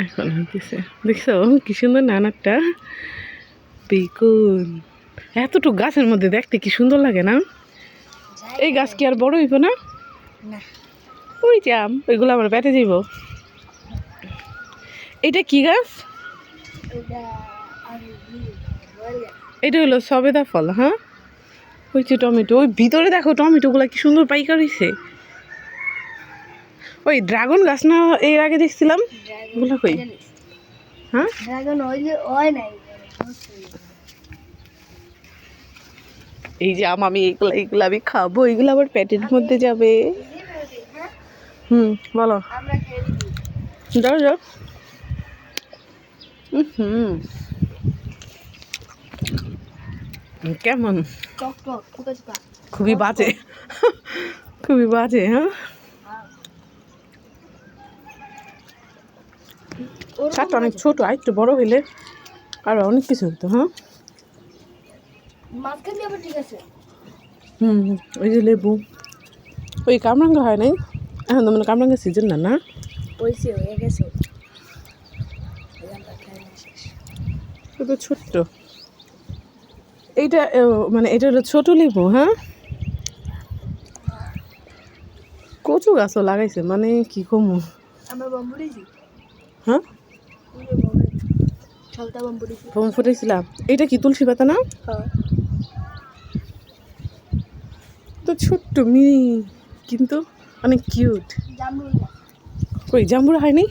এখন হইতেছে, দেখছো কি সুন্দর নানারটা বেগুন। এতটুকু গাছের মধ্যে দেখতে কি সুন্দর লাগে না? এই গাছ কি আর বড় হইব না? ওই যে আম, ওইগুলো আমার পেটে যাইব। এটা কি গাছ? এটা হলো সবেদা ফল। হ্যাঁ, ওই যে টমেটো, ওই ভিতরে দেখো টমেটোগুলো কি সুন্দর পাইকার হইছে। ওই ড্রাগন গাছ না এর আগে দেখছিলাম, ওগুলো কই? হ্যাঁ, এই যে আম, আমি এইগুলো আমি খাবো, এগুলো আবার পেটের মধ্যে যাবে। বলো। যাও যাও। কেমন? খুবই বাজে, খুবই বাজে। হ্যাঁ, চারটা অনেক ছোট, আর একটু বড় হইলে আরো অনেক কিছু হতো। হ্যাঁ, ওই যে লেবু, ওই কামরাঙ্গা হয় নাই এখন তো, মানে কামরাঙ্গা সিজন না, না তো ছোট্ট এইটা, মানে এটা হলো ছোট লেবু। হ্যাঁ, কচু গাছও লাগাইছে, মানে কি কমু। হ্যাঁ, বম ফুটেছিলাম। এটা কি তুলসী পাতা না? তো ছোট্ট মিনি, কিন্তু অনেক কিউট। কই জাম্বুরা হয়নি?